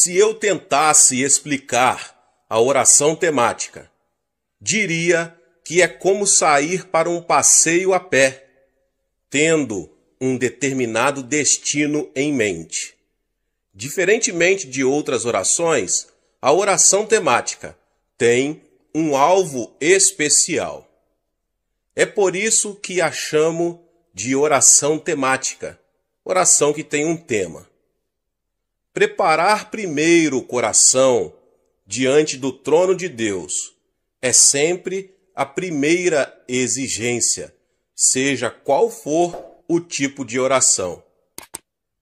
Se eu tentasse explicar a oração temática, diria que é como sair para um passeio a pé, tendo um determinado destino em mente. Diferentemente de outras orações, a oração temática tem um alvo especial. É por isso que a chamo de oração temática, oração que tem um tema. Preparar primeiro o coração diante do trono de Deus é sempre a primeira exigência, seja qual for o tipo de oração.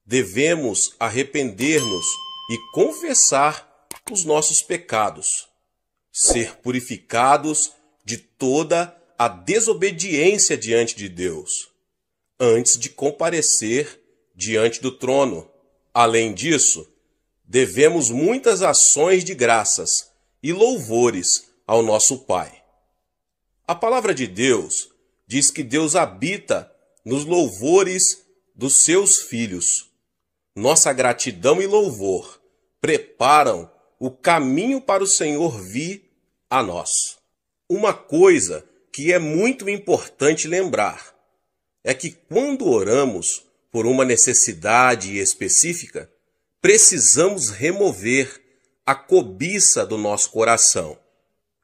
Devemos arrepender-nos e confessar os nossos pecados, ser purificados de toda a desobediência diante de Deus, antes de comparecer diante do trono. Além disso, devemos muitas ações de graças e louvores ao nosso Pai. A palavra de Deus diz que Deus habita nos louvores dos seus filhos. Nossa gratidão e louvor preparam o caminho para o Senhor vir a nós. Uma coisa que é muito importante lembrar é que quando oramos por uma necessidade específica, precisamos remover a cobiça do nosso coração.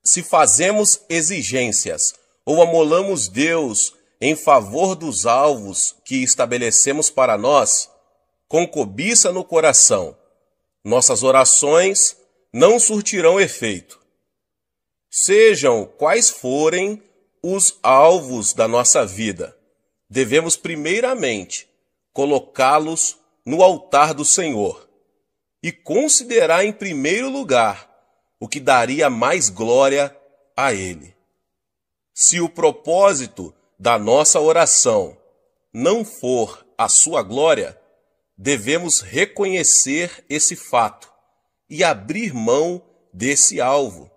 Se fazemos exigências ou amolamos Deus em favor dos alvos que estabelecemos para nós, com cobiça no coração, nossas orações não surtirão efeito. Sejam quais forem os alvos da nossa vida, devemos primeiramente colocá-los no altar do Senhor e considerar em primeiro lugar o que daria mais glória a Ele. Se o propósito da nossa oração não for a sua glória, devemos reconhecer esse fato e abrir mão desse alvo,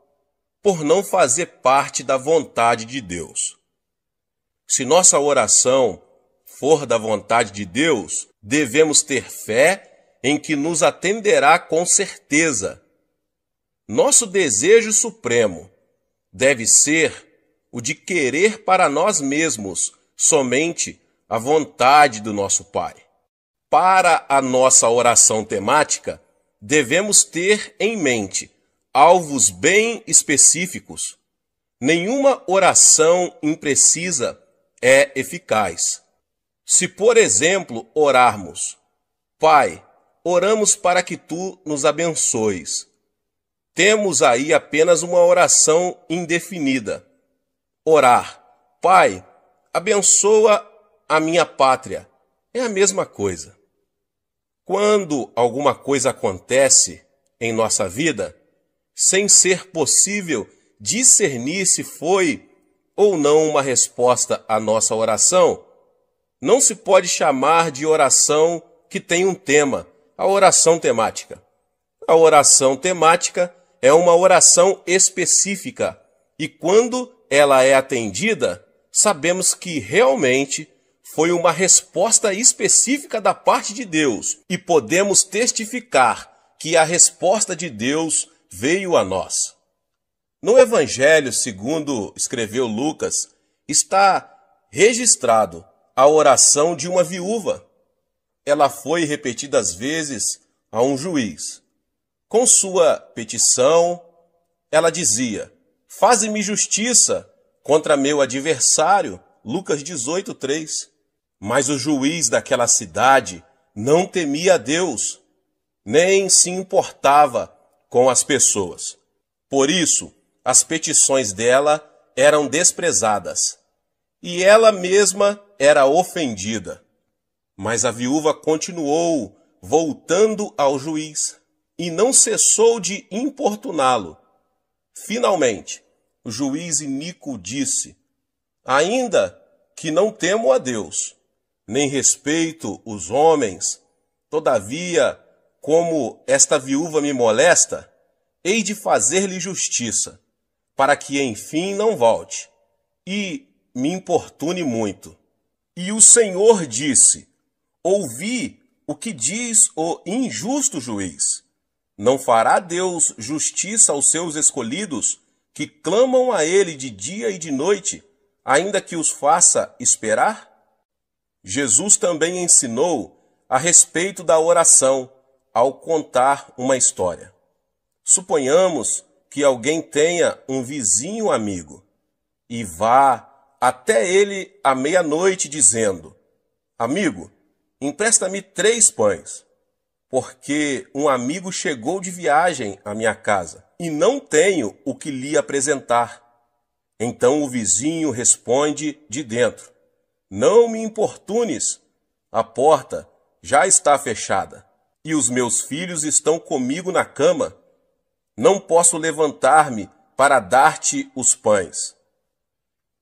por não fazer parte da vontade de Deus. Se nossa oração for da vontade de Deus, devemos ter fé em que nos atenderá com certeza. Nosso desejo supremo deve ser o de querer para nós mesmos somente a vontade do nosso Pai. Para a nossa oração temática, devemos ter em mente alvos bem específicos. Nenhuma oração imprecisa é eficaz. Se, por exemplo, orarmos, Pai, oramos para que Tu nos abençoes, temos aí apenas uma oração indefinida. Orar, Pai, abençoa a minha pátria, é a mesma coisa. Quando alguma coisa acontece em nossa vida, sem ser possível discernir se foi ou não uma resposta à nossa oração, não se pode chamar de oração que tem um tema, a oração temática. A oração temática é uma oração específica e quando ela é atendida, sabemos que realmente foi uma resposta específica da parte de Deus e podemos testificar que a resposta de Deus veio a nós. No Evangelho, segundo escreveu Lucas, está registrado a oração de uma viúva. Ela foi repetidas vezes a um juiz. Com sua petição, ela dizia, faze-me justiça contra meu adversário, Lucas 18:3. Mas o juiz daquela cidade não temia a Deus, nem se importava com as pessoas. Por isso, as petições dela eram desprezadas, e ela mesma era ofendida. Mas a viúva continuou voltando ao juiz, e não cessou de importuná-lo. Finalmente, o juiz iníquo disse, ainda que não temo a Deus, nem respeito os homens, todavia, como esta viúva me molesta, hei de fazer-lhe justiça, para que enfim não volte, e me importune muito. E o Senhor disse, ouvi o que diz o injusto juiz. Não fará Deus justiça aos seus escolhidos, que clamam a Ele de dia e de noite, ainda que os faça esperar? Jesus também ensinou a respeito da oração ao contar uma história. Suponhamos que alguém tenha um vizinho amigo e vá até ele à meia-noite dizendo: Amigo, empresta-me 3 pães, porque um amigo chegou de viagem à minha casa e não tenho o que lhe apresentar. Então o vizinho responde de dentro: Não me importunes, a porta já está fechada e os meus filhos estão comigo na cama. Não posso levantar-me para dar-te os pães.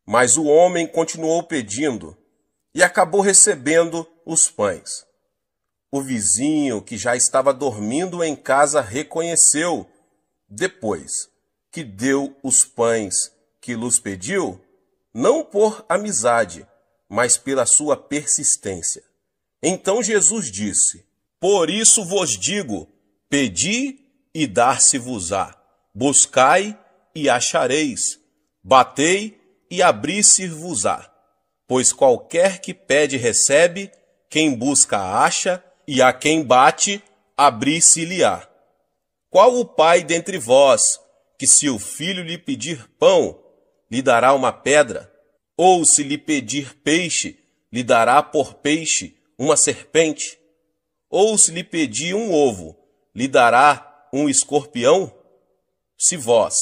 Mas o homem continuou pedindo e acabou recebendo os pães. O vizinho, que já estava dormindo em casa, reconheceu, depois que deu os pães que lhes pediu, não por amizade, mas pela sua persistência. Então Jesus disse: Por isso vos digo, pedi e dar-se-vos-á, buscai e achareis, batei e abrir-se-vos-á. Pois qualquer que pede recebe, quem busca acha, e a quem bate, abrir-se-lhe-á. Qual o pai dentre vós, que se o filho lhe pedir pão, lhe dará uma pedra? Ou se lhe pedir peixe, lhe dará por peixe uma serpente? Ou se lhe pedir um ovo, lhe dará um escorpião? Se vós,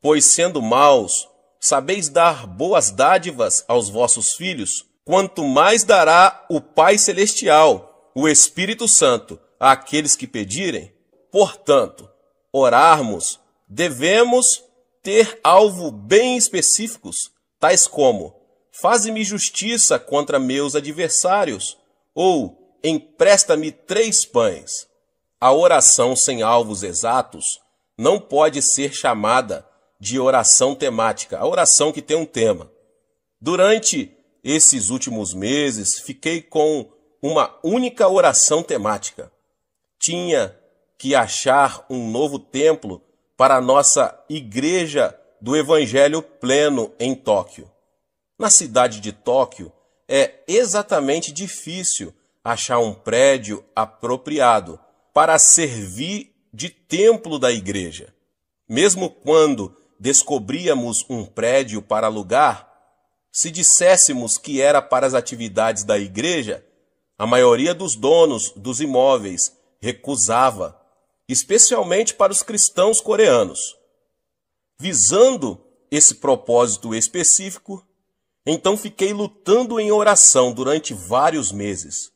pois sendo maus, sabeis dar boas dádivas aos vossos filhos, quanto mais dará o Pai Celestial, o Espírito Santo, àqueles que pedirem? Portanto, orarmos, devemos ter alvo bem específicos, tais como: faze-me justiça contra meus adversários, ou empresta-me 3 pães. A oração sem alvos exatos não pode ser chamada de oração temática, a oração que tem um tema. Durante esses últimos meses, fiquei com uma única oração temática. Tinha que achar um novo templo para a nossa Igreja do Evangelho Pleno em Tóquio. Na cidade de Tóquio, é exatamente difícil achar um prédio apropriado para servir de templo da igreja. Mesmo quando descobríamos um prédio para alugar, se disséssemos que era para as atividades da igreja, a maioria dos donos dos imóveis recusava, especialmente para os cristãos coreanos. Visando esse propósito específico, então fiquei lutando em oração durante vários meses.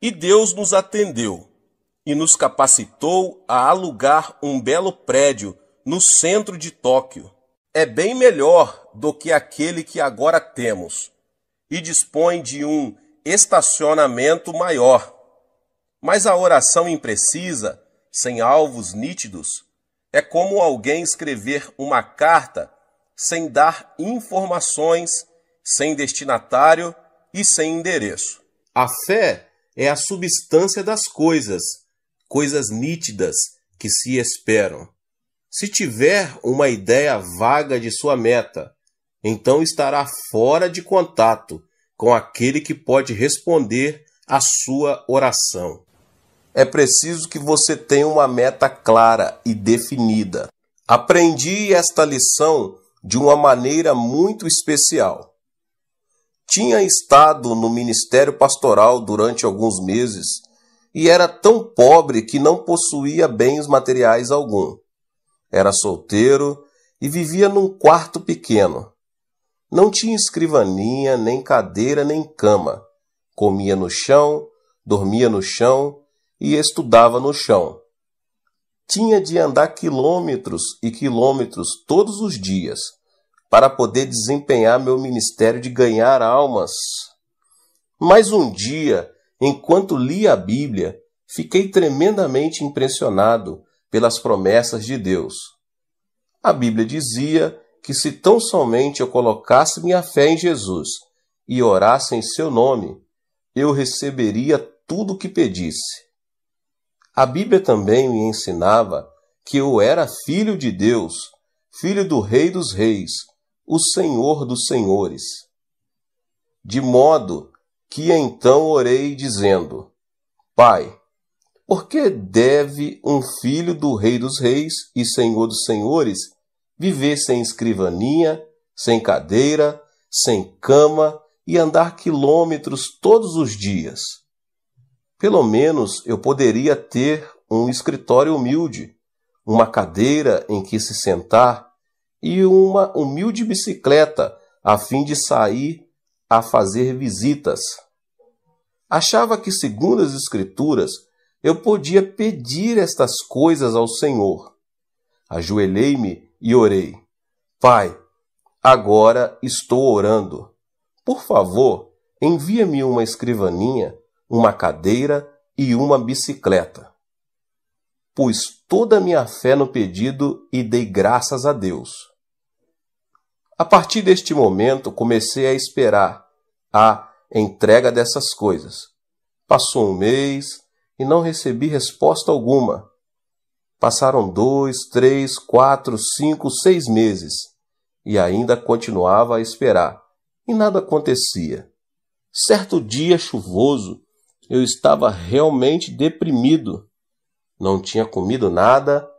E Deus nos atendeu e nos capacitou a alugar um belo prédio no centro de Tóquio. É bem melhor do que aquele que agora temos e dispõe de um estacionamento maior. Mas a oração imprecisa, sem alvos nítidos, é como alguém escrever uma carta sem dar informações, sem destinatário e sem endereço. A fé é a substância das coisas, coisas nítidas que se esperam. Se tiver uma ideia vaga de sua meta, então estará fora de contato com aquele que pode responder à sua oração. É preciso que você tenha uma meta clara e definida. Aprendi esta lição de uma maneira muito especial. Tinha estado no ministério pastoral durante alguns meses e era tão pobre que não possuía bens materiais algum. Era solteiro e vivia num quarto pequeno. Não tinha escrivaninha, nem cadeira, nem cama. Comia no chão, dormia no chão e estudava no chão. Tinha de andar quilômetros e quilômetros todos os dias para poder desempenhar meu ministério de ganhar almas. Mas um dia, enquanto lia a Bíblia, fiquei tremendamente impressionado pelas promessas de Deus. A Bíblia dizia que se tão somente eu colocasse minha fé em Jesus e orasse em seu nome, eu receberia tudo o que pedisse. A Bíblia também me ensinava que eu era filho de Deus, filho do Rei dos Reis, o Senhor dos Senhores. De modo que então orei dizendo: Pai, por que deve um filho do Rei dos Reis e Senhor dos Senhores viver sem escrivaninha, sem cadeira, sem cama e andar quilômetros todos os dias? Pelo menos eu poderia ter um escritório humilde, uma cadeira em que se sentar e uma humilde bicicleta a fim de sair a fazer visitas. Achava que, segundo as Escrituras, eu podia pedir estas coisas ao Senhor. Ajoelhei-me e orei: Pai, agora estou orando. Por favor, envia-me uma escrivaninha, uma cadeira e uma bicicleta. Pus toda a minha fé no pedido e dei graças a Deus. A partir deste momento, comecei a esperar a entrega dessas coisas. Passou um mês e não recebi resposta alguma. Passaram 2, 3, 4, 5, 6 meses e ainda continuava a esperar e nada acontecia. Certo dia chuvoso, eu estava realmente deprimido. Não tinha comido nada,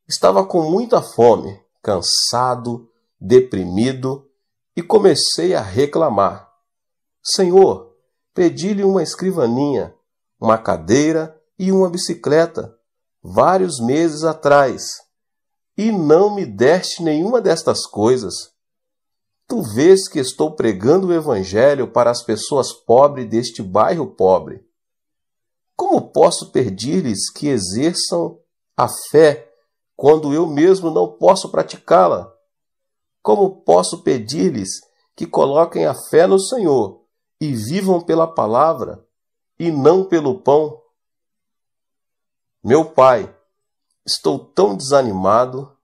estava com muita fome, cansado, deprimido e comecei a reclamar. Senhor, pedi-lhe uma escrivaninha, uma cadeira e uma bicicleta vários meses atrás e não me deste nenhuma destas coisas. Tu vês que estou pregando o Evangelho para as pessoas pobres deste bairro pobre. Como posso pedir-lhes que exerçam a fé quando eu mesmo não posso praticá-la? Como posso pedir-lhes que coloquem a fé no Senhor e vivam pela palavra e não pelo pão? Meu Pai, estou tão desanimado,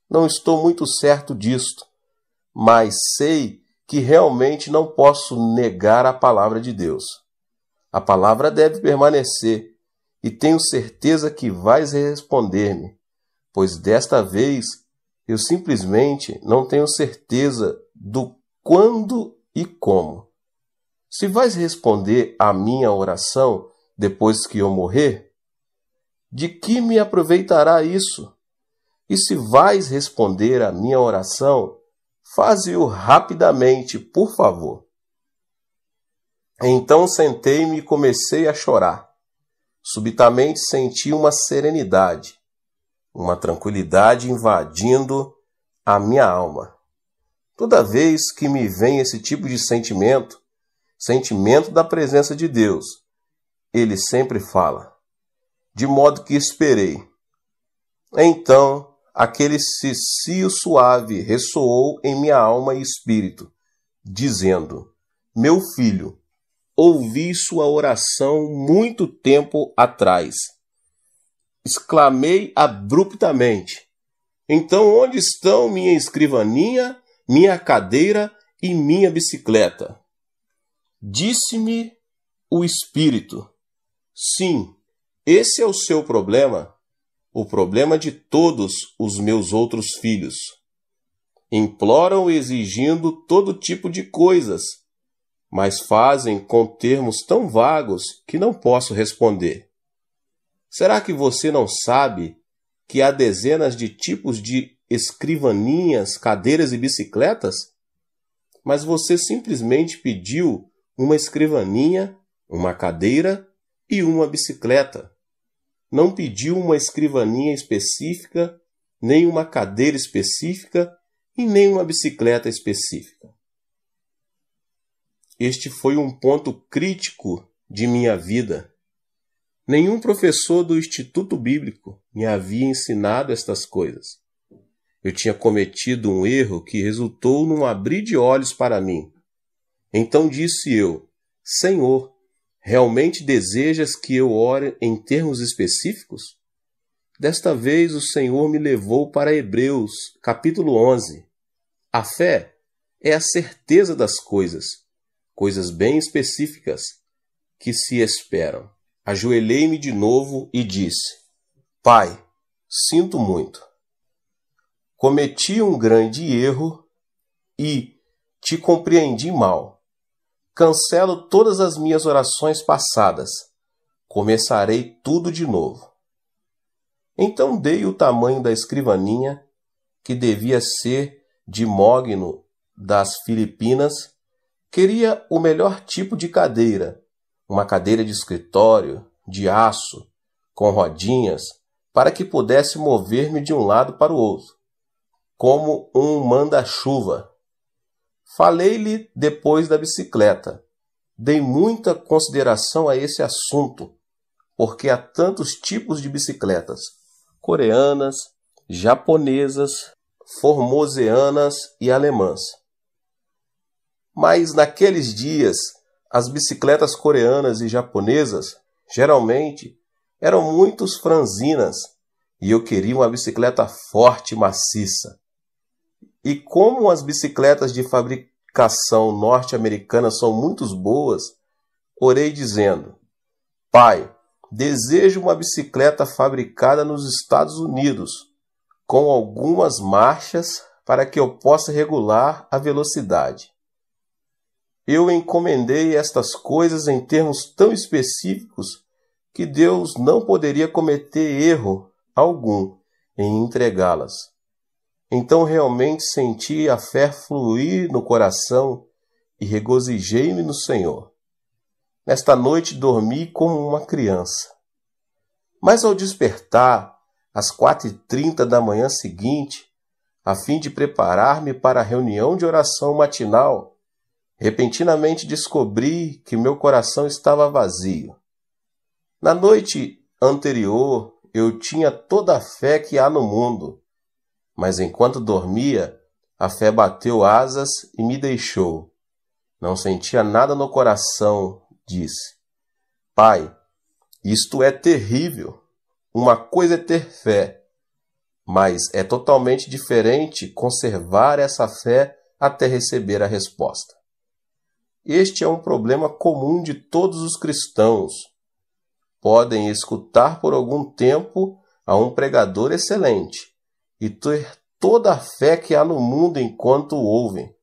não estou muito certo disto, mas sei que realmente não posso negar a palavra de Deus. A palavra deve permanecer e tenho certeza que vais responder-me, pois desta vez eu simplesmente não tenho certeza do quando e como. Se vais responder à minha oração depois que eu morrer, de que me aproveitará isso? E se vais responder à minha oração, faze-o rapidamente, por favor. Então sentei-me e comecei a chorar. Subitamente senti uma serenidade, uma tranquilidade invadindo a minha alma. Toda vez que me vem esse tipo de sentimento, sentimento da presença de Deus, ele sempre fala, de modo que esperei. Então, aquele cicio suave ressoou em minha alma e espírito, dizendo: Meu filho, ouvi sua oração muito tempo atrás. Exclamei abruptamente: Então onde estão minha escrivaninha, minha cadeira e minha bicicleta? Disse-me o Espírito: Sim, esse é o seu problema, o problema de todos os meus outros filhos. Imploram exigindo todo tipo de coisas, mas fazem com termos tão vagos que não posso responder. Será que você não sabe que há dezenas de tipos de escrivaninhas, cadeiras e bicicletas? Mas você simplesmente pediu uma escrivaninha, uma cadeira e uma bicicleta. Não pediu uma escrivaninha específica, nem uma cadeira específica e nem uma bicicleta específica. Este foi um ponto crítico de minha vida. Nenhum professor do Instituto Bíblico me havia ensinado estas coisas. Eu tinha cometido um erro que resultou num abrir de olhos para mim. Então disse eu: Senhor, realmente desejas que eu ore em termos específicos? Desta vez o Senhor me levou para Hebreus, capítulo 11. A fé é a certeza das coisas bem específicas que se esperam. Ajoelhei-me de novo e disse: Pai, sinto muito. Cometi um grande erro e te compreendi mal. Cancelo todas as minhas orações passadas. Começarei tudo de novo. Então dei o tamanho da escrivaninha, que devia ser de mogno das Filipinas. Queria o melhor tipo de cadeira, uma cadeira de escritório, de aço, com rodinhas, para que pudesse mover-me de um lado para o outro, como um manda-chuva. Falei-lhe depois da bicicleta. Dei muita consideração a esse assunto, porque há tantos tipos de bicicletas: coreanas, japonesas, formoseanas e alemãs. Mas naqueles dias, as bicicletas coreanas e japonesas, geralmente, eram muito franzinas, e eu queria uma bicicleta forte e maciça. E como as bicicletas de fabricação norte-americana são muito boas, orei dizendo: Pai, desejo uma bicicleta fabricada nos Estados Unidos, com algumas marchas para que eu possa regular a velocidade. Eu encomendei estas coisas em termos tão específicos que Deus não poderia cometer erro algum em entregá-las. Então realmente senti a fé fluir no coração e regozijei-me no Senhor. Nesta noite dormi como uma criança. Mas ao despertar, às 4h30 da manhã seguinte, a fim de preparar-me para a reunião de oração matinal, repentinamente descobri que meu coração estava vazio. Na noite anterior, eu tinha toda a fé que há no mundo, mas enquanto dormia, a fé bateu asas e me deixou. Não sentia nada no coração, disse. Pai, isto é terrível. Uma coisa é ter fé, mas é totalmente diferente conservar essa fé até receber a resposta. Este é um problema comum de todos os cristãos. Podem escutar por algum tempo a um pregador excelente e ter toda a fé que há no mundo enquanto o ouvem.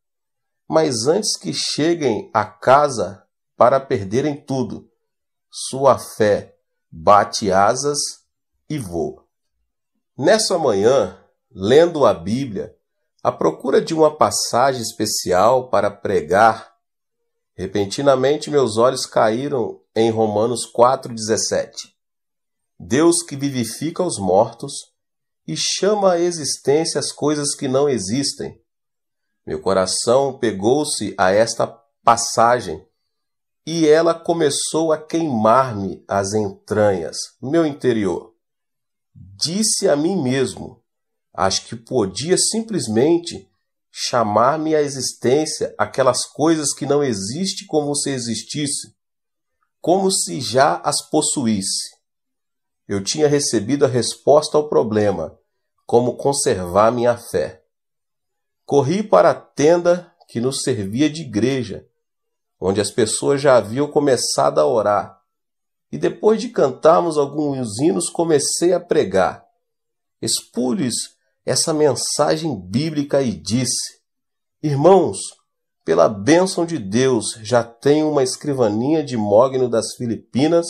Mas antes que cheguem a casa para perderem tudo, sua fé bate asas e voa. Nessa manhã, lendo a Bíblia, à procura de uma passagem especial para pregar, repentinamente meus olhos caíram em Romanos 4,17. Deus que vivifica os mortos e chama à existência as coisas que não existem. Meu coração pegou-se a esta passagem e ela começou a queimar-me as entranhas, meu interior. Disse a mim mesmo, acho que podia simplesmente chamar-me à existência aquelas coisas que não existem como se existisse, como se já as possuísse. Eu tinha recebido a resposta ao problema, como conservar minha fé. Corri para a tenda que nos servia de igreja, onde as pessoas já haviam começado a orar, e depois de cantarmos alguns hinos comecei a pregar. Expus essa mensagem bíblica e disse: Irmãos, pela bênção de Deus, já tenho uma escrivaninha de mogno das Filipinas,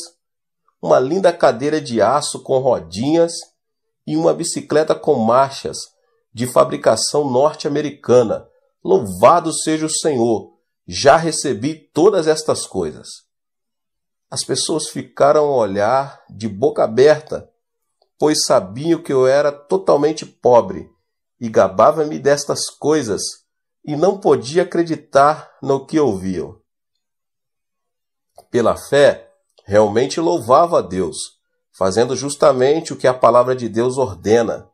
uma linda cadeira de aço com rodinhas e uma bicicleta com marchas de fabricação norte-americana. Louvado seja o Senhor! Já recebi todas estas coisas. As pessoas ficaram a olhar de boca aberta, pois sabiam que eu era totalmente pobre e gabava-me destas coisas e não podia acreditar no que ouviam. Pela fé, realmente louvava a Deus, fazendo justamente o que a palavra de Deus ordena.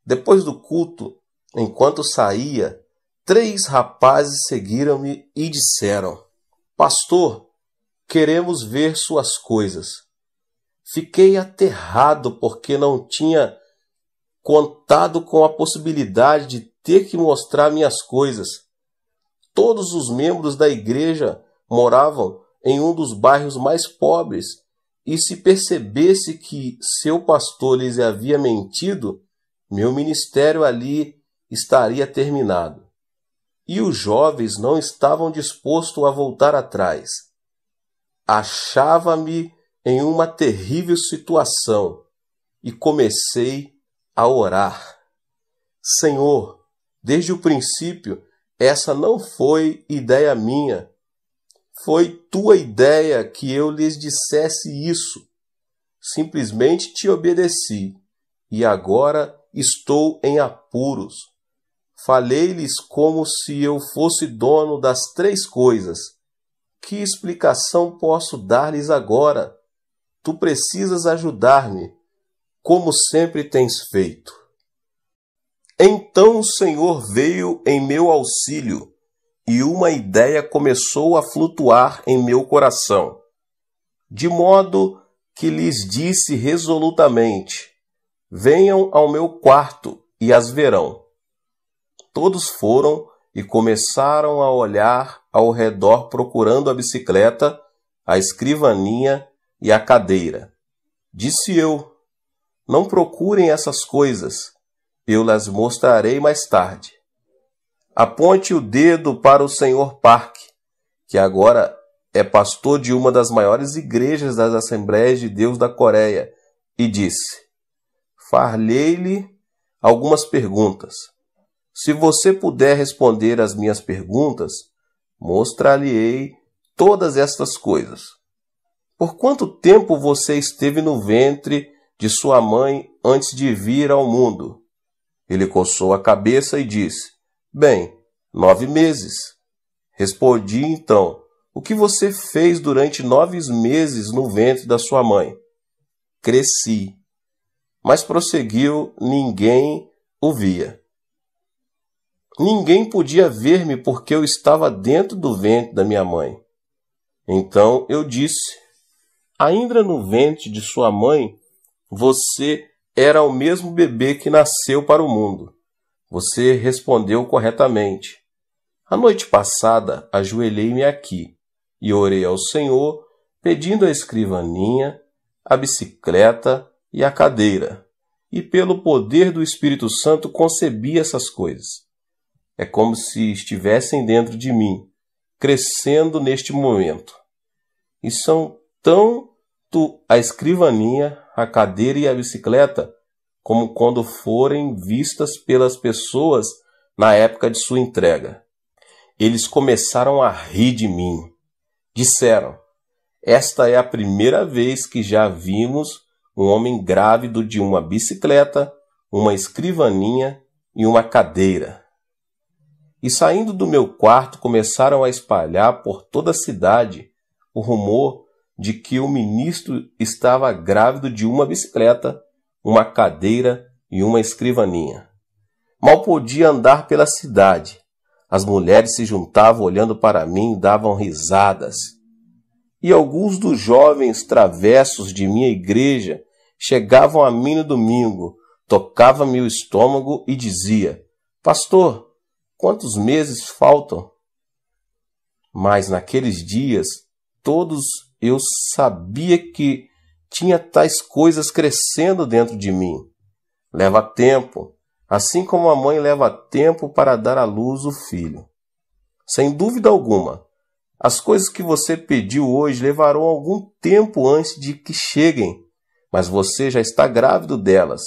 Depois do culto, enquanto saía, 3 rapazes seguiram-me e disseram: Pastor, queremos ver suas coisas. Fiquei aterrado porque não tinha contado com a possibilidade de ter que mostrar minhas coisas. Todos os membros da igreja moravam em um dos bairros mais pobres e se percebesse que seu pastor lhes havia mentido, meu ministério ali estaria terminado. E os jovens não estavam dispostos a voltar atrás. Achava-me em uma terrível situação e comecei a orar. Senhor, desde o princípio, essa não foi ideia minha. Foi tua ideia que eu lhes dissesse isso. Simplesmente te obedeci e agora estou em apuros. Falei-lhes como se eu fosse dono das 3 coisas. Que explicação posso dar-lhes agora? Tu precisas ajudar-me, como sempre tens feito. Então o Senhor veio em meu auxílio e uma ideia começou a flutuar em meu coração, de modo que lhes disse resolutamente: venham ao meu quarto e as verão. Todos foram e começaram a olhar ao redor procurando a bicicleta, a escrivaninha e a cadeira. Disse eu: não procurem essas coisas, eu las mostrarei mais tarde. Aponte o dedo para o Sr. Park, que agora é pastor de uma das maiores igrejas das Assembleias de Deus da Coreia, e disse: far-lhe algumas perguntas. Se você puder responder às minhas perguntas, mostrar-lhe-ei todas estas coisas. Por quanto tempo você esteve no ventre de sua mãe antes de vir ao mundo? Ele coçou a cabeça e disse: bem, 9 meses. Respondi então: o que você fez durante 9 meses no ventre da sua mãe? Cresci. Mas prosseguiu, ninguém o via. Ninguém podia ver-me porque eu estava dentro do ventre da minha mãe. Então eu disse: ainda no ventre de sua mãe, você era o mesmo bebê que nasceu para o mundo. Você respondeu corretamente. A noite passada, ajoelhei-me aqui e orei ao Senhor, pedindo a escrivaninha, a bicicleta e a cadeira. E pelo poder do Espírito Santo concebi essas coisas. É como se estivessem dentro de mim, crescendo neste momento. E são tanto a escrivaninha, a cadeira e a bicicleta, como quando forem vistas pelas pessoas na época de sua entrega. Eles começaram a rir de mim. Disseram: esta é a primeira vez que já vimos um homem grávido de uma bicicleta, uma escrivaninha e uma cadeira. E saindo do meu quarto começaram a espalhar por toda a cidade o rumor de que o ministro estava grávido de uma bicicleta, uma cadeira e uma escrivaninha. Mal podia andar pela cidade. As mulheres se juntavam olhando para mim e davam risadas. E alguns dos jovens travessos de minha igreja chegavam a mim no domingo, tocavam-me o estômago e dizia: pastor, quantos meses faltam? Mas naqueles dias, todos eu sabia que tinha tais coisas crescendo dentro de mim. Leva tempo, assim como a mãe leva tempo para dar à luz o filho. Sem dúvida alguma, as coisas que você pediu hoje levarão algum tempo antes de que cheguem, mas você já está grávido delas,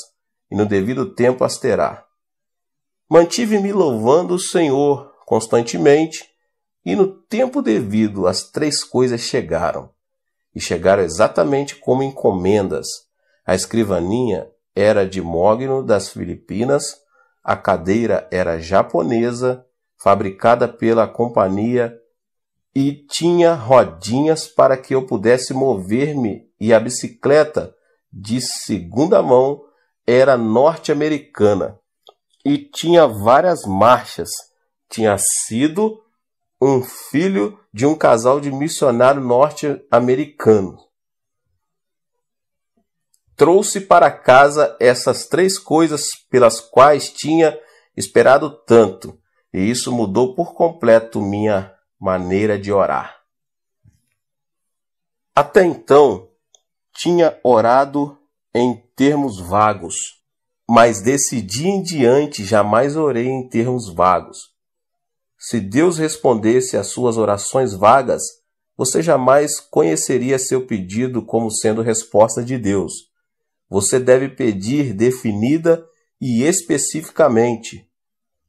e no devido tempo as terá. Mantive-me louvando o Senhor constantemente, e no tempo devido as 3 coisas chegaram. E chegaram exatamente como encomendas. A escrivaninha era de mogno das Filipinas, a cadeira era japonesa, fabricada pela companhia, e tinha rodinhas para que eu pudesse mover-me, e a bicicleta, de segunda mão, era norte-americana, e tinha várias marchas. Tinha sido um filho de um casal de missionário norte-americano. Trouxe para casa essas 3 coisas pelas quais tinha esperado tanto, e isso mudou por completo minha maneira de orar. Até então, tinha orado em termos vagos, mas desse dia em diante jamais orei em termos vagos. Se Deus respondesse às suas orações vagas, você jamais conheceria seu pedido como sendo resposta de Deus. Você deve pedir definida e especificamente.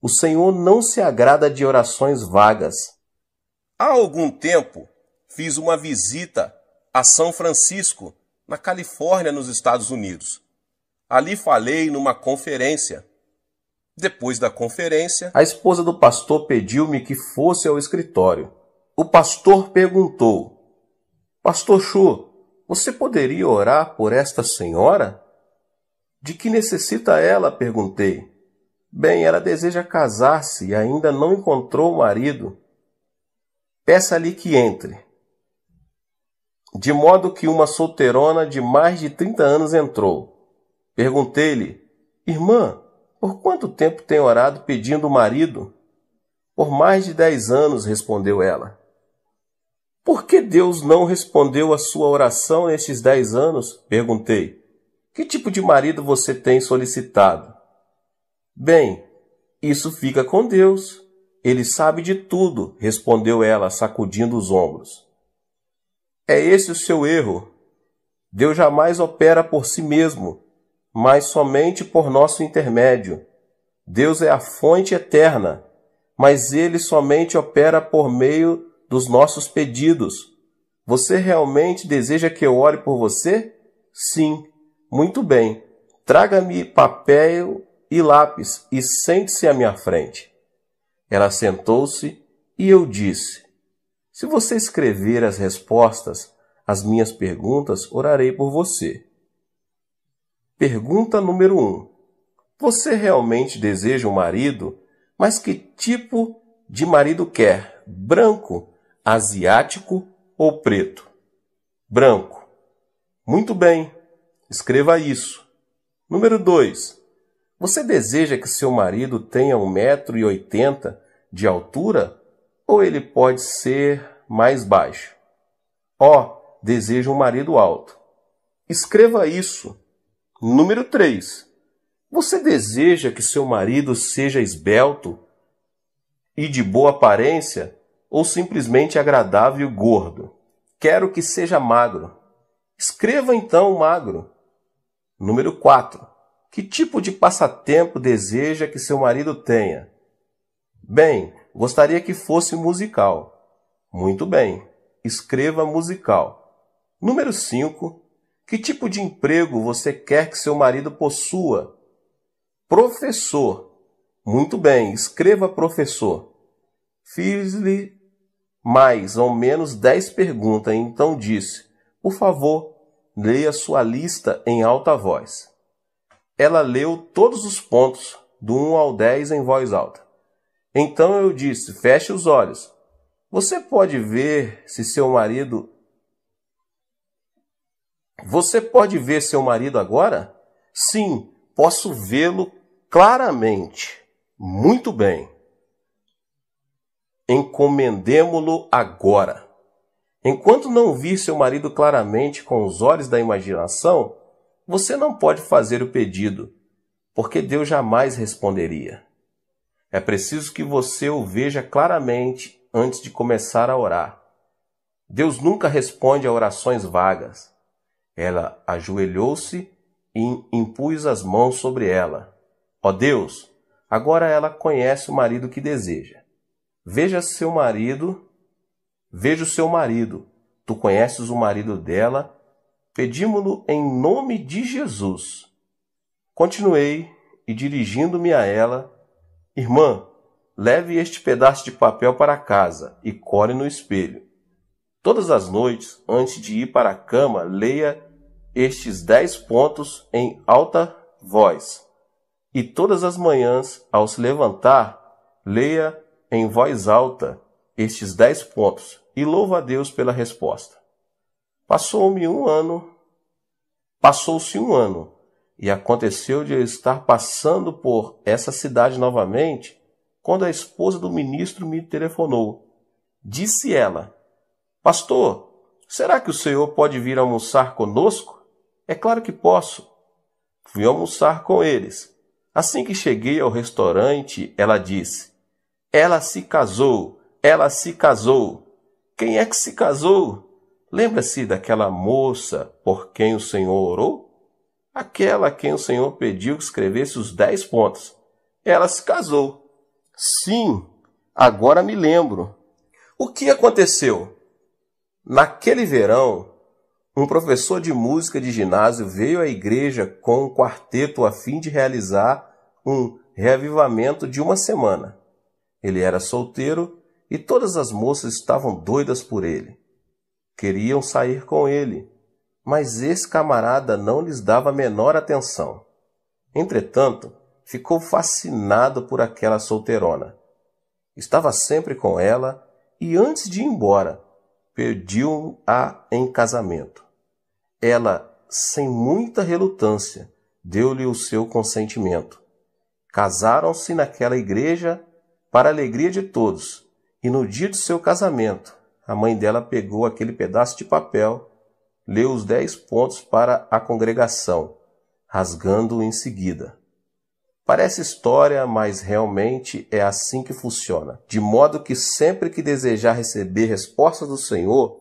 O Senhor não se agrada de orações vagas. Há algum tempo, fiz uma visita a São Francisco, na Califórnia, nos Estados Unidos. Ali falei numa conferência. Depois da conferência, a esposa do pastor pediu-me que fosse ao escritório. O pastor perguntou: Pastor Chu, você poderia orar por esta senhora? De que necessita ela? Perguntei. Bem, ela deseja casar-se e ainda não encontrou o marido. Peça-lhe que entre. De modo que uma solteirona de mais de 30 anos entrou. Perguntei-lhe: Irmã, por quanto tempo tem orado pedindo marido? Por mais de 10 anos, respondeu ela. Por que Deus não respondeu a sua oração nestes 10 anos? Perguntei. Que tipo de marido você tem solicitado? Bem, isso fica com Deus. Ele sabe de tudo, respondeu ela, sacudindo os ombros. É esse o seu erro. Deus jamais opera por si mesmo, mas somente por nosso intermédio. Deus é a fonte eterna, mas Ele somente opera por meio dos nossos pedidos. Você realmente deseja que eu ore por você? Sim. Muito bem. Traga-me papel e lápis e sente-se à minha frente. Ela sentou-se e eu disse: Se você escrever as respostas às minhas perguntas, orarei por você. Pergunta número 1. Você realmente deseja um marido? Mas que tipo de marido quer? Branco, asiático ou preto? Branco. Muito bem. Escreva isso. Número 2. Você deseja que seu marido tenha 1,80 m de altura ou ele pode ser mais baixo? Desejo um marido alto. Escreva isso. Número 3. Você deseja que seu marido seja esbelto e de boa aparência ou simplesmente agradável e gordo? Quero que seja magro. Escreva então magro. Número 4. Que tipo de passatempo deseja que seu marido tenha? Bem, gostaria que fosse musical. Muito bem. Escreva musical. Número 5. Que tipo de emprego você quer que seu marido possua? Professor. Muito bem. Escreva professor. Fiz-lhe mais ou menos 10 perguntas e então disse: Por favor, leia sua lista em alta voz. Ela leu todos os pontos, do 1 ao 10 em voz alta. Então eu disse: Feche os olhos. Você pode ver seu marido agora? Sim, posso vê-lo claramente. Muito bem. Encomendemo-lo agora. Enquanto não vir seu marido claramente com os olhos da imaginação, você não pode fazer o pedido, porque Deus jamais responderia. É preciso que você o veja claramente antes de começar a orar. Deus nunca responde a orações vagas. Ela ajoelhou-se e impus as mãos sobre ela. Ó Deus, agora ela conhece o marido que deseja. Veja o seu marido. Tu conheces o marido dela. Pedimo-lo em nome de Jesus. Continuei e, dirigindo-me a ela: Irmã, leve este pedaço de papel para casa e cole no espelho. Todas as noites, antes de ir para a cama, leia estes 10 pontos em alta voz. E todas as manhãs, ao se levantar, leia em voz alta estes 10 pontos e louva a Deus pela resposta. Passou-se um ano, e aconteceu de eu estar passando por essa cidade novamente, quando a esposa do ministro me telefonou. Disse ela: Pastor, será que o senhor pode vir almoçar conosco? É claro que posso. Fui almoçar com eles. Assim que cheguei ao restaurante, ela disse: ela se casou, ela se casou. Quem é que se casou? Lembra-se daquela moça por quem o senhor orou? Aquela a quem o senhor pediu que escrevesse os 10 pontos. Ela se casou. Sim, agora me lembro. O que aconteceu? Naquele verão, um professor de música de ginásio veio à igreja com um quarteto a fim de realizar um reavivamento de uma semana. Ele era solteiro e todas as moças estavam doidas por ele. Queriam sair com ele, mas esse camarada não lhes dava a menor atenção. Entretanto, ficou fascinado por aquela solteirona. Estava sempre com ela e, antes de ir embora, pediu-a em casamento. Ela, sem muita relutância, deu-lhe o seu consentimento. Casaram-se naquela igreja para a alegria de todos, e no dia do seu casamento, a mãe dela pegou aquele pedaço de papel, leu os 10 pontos para a congregação, rasgando-o em seguida. Parece história, mas realmente é assim que funciona. De modo que sempre que desejar receber resposta do Senhor,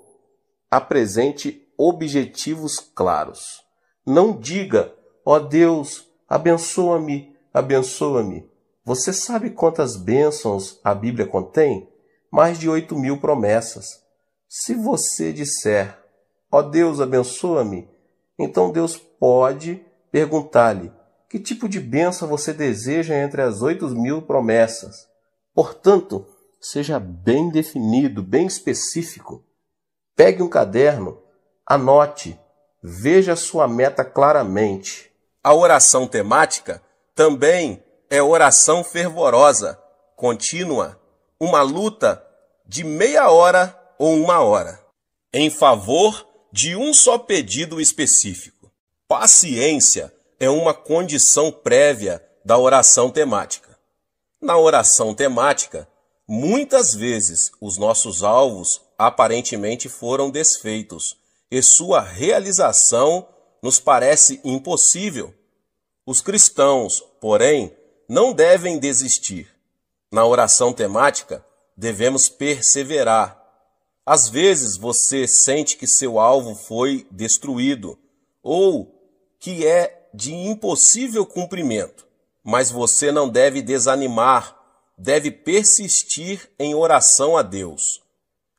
apresente objetivos claros. Não diga, ó Deus, abençoa-me, abençoa-me. Você sabe quantas bênçãos a Bíblia contém? Mais de 8.000 promessas. Se você disser, ó Deus, abençoa-me, então Deus pode perguntar-lhe, que tipo de bênção você deseja entre as 8.000 promessas? Portanto, seja bem definido, bem específico. Pegue um caderno, anote, veja a sua meta claramente. A oração temática também é oração fervorosa, contínua, uma luta de meia hora ou 1 hora, em favor de um só pedido específico. Paciência é uma condição prévia da oração temática. Na oração temática, muitas vezes os nossos alvos aparentemente foram desfeitos e sua realização nos parece impossível. Os cristãos, porém, não devem desistir. Na oração temática, devemos perseverar. Às vezes você sente que seu alvo foi destruído ou que é de impossível cumprimento, mas você não deve desanimar, deve persistir em oração a Deus.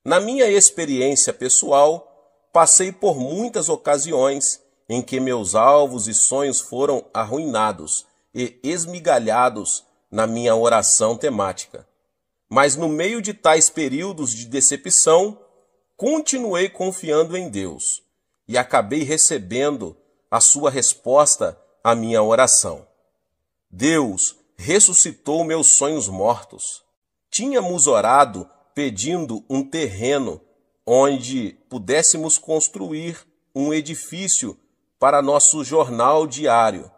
Na minha experiência pessoal, passei por muitas ocasiões em que meus alvos e sonhos foram arruinados e esmigalhados na minha oração temática. Mas no meio de tais períodos de decepção, continuei confiando em Deus e acabei recebendo a sua resposta à minha oração. Deus ressuscitou meus sonhos mortos. Tínhamos orado pedindo um terreno onde pudéssemos construir um edifício para nosso jornal diário.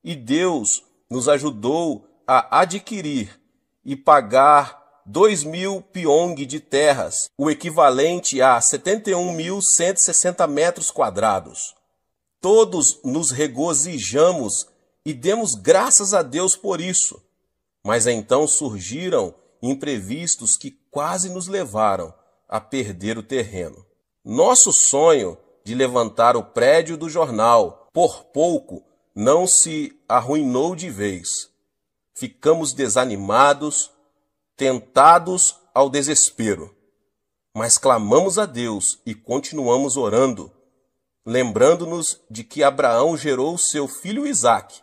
E Deus nos ajudou a adquirir e pagar 2.000 piong de terras, o equivalente a 71.160 metros quadrados. Todos nos regozijamos e demos graças a Deus por isso. Mas então surgiram imprevistos que quase nos levaram a perder o terreno. Nosso sonho de levantar o prédio do jornal, por pouco, não se arruinou de vez. Ficamos desanimados, tentados ao desespero. Mas clamamos a Deus e continuamos orando, lembrando-nos de que Abraão gerou seu filho Isaque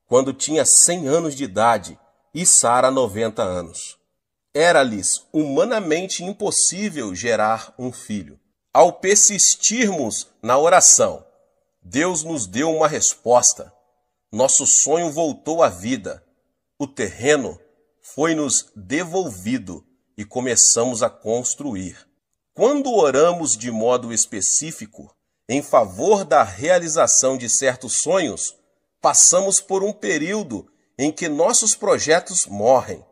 quando tinha 100 anos de idade e Sara 90 anos. Era-lhes humanamente impossível gerar um filho. Ao persistirmos na oração, Deus nos deu uma resposta. Nosso sonho voltou à vida. O terreno foi-nos devolvido e começamos a construir. Quando oramos de modo específico em favor da realização de certos sonhos, passamos por um período em que nossos projetos morrem,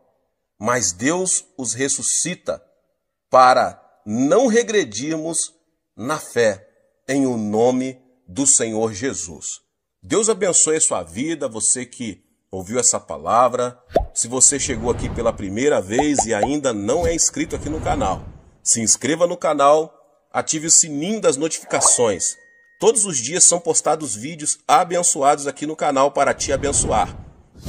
mas Deus os ressuscita para não regredirmos na fé, em o nome do Senhor Jesus. Deus abençoe a sua vida, você que ouviu essa palavra. Se você chegou aqui pela primeira vez e ainda não é inscrito aqui no canal, se inscreva no canal, ative o sininho das notificações. Todos os dias são postados vídeos abençoados aqui no canal para te abençoar.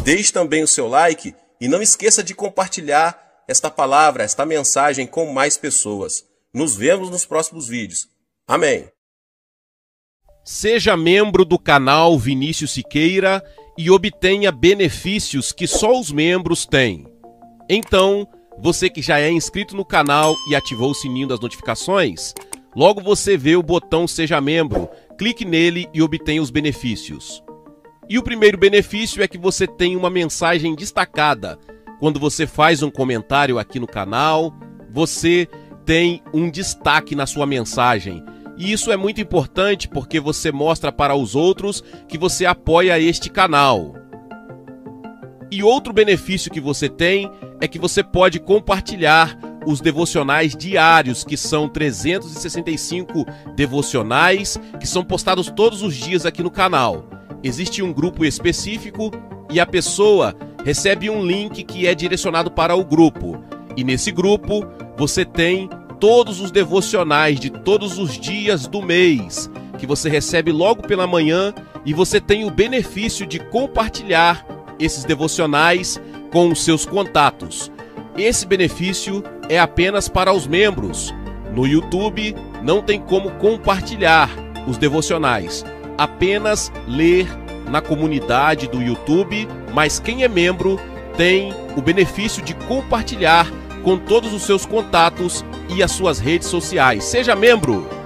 Deixe também o seu like e não esqueça de compartilhar esta palavra, esta mensagem com mais pessoas. Nos vemos nos próximos vídeos. Amém. Seja membro do canal Vinícius Siqueira e obtenha benefícios que só os membros têm. Então, você que já é inscrito no canal e ativou o sininho das notificações, logo você vê o botão Seja Membro, clique nele e obtenha os benefícios. E o primeiro benefício é que você tem uma mensagem destacada. Quando você faz um comentário aqui no canal, você tem um destaque na sua mensagem. E isso é muito importante porque você mostra para os outros que você apoia este canal. E outro benefício que você tem é que você pode compartilhar os devocionais diários, que são 365 devocionais, que são postados todos os dias aqui no canal. Existe um grupo específico e a pessoa recebe um link que é direcionado para o grupo. E nesse grupo você tem todos os devocionais de todos os dias do mês, que você recebe logo pela manhã, e você tem o benefício de compartilhar esses devocionais com os seus contatos. Esse benefício é apenas para os membros. No YouTube não tem como compartilhar os devocionais, apenas ler na comunidade do YouTube, mas quem é membro tem o benefício de compartilhar com todos os seus contatos e as suas redes sociais. Seja membro!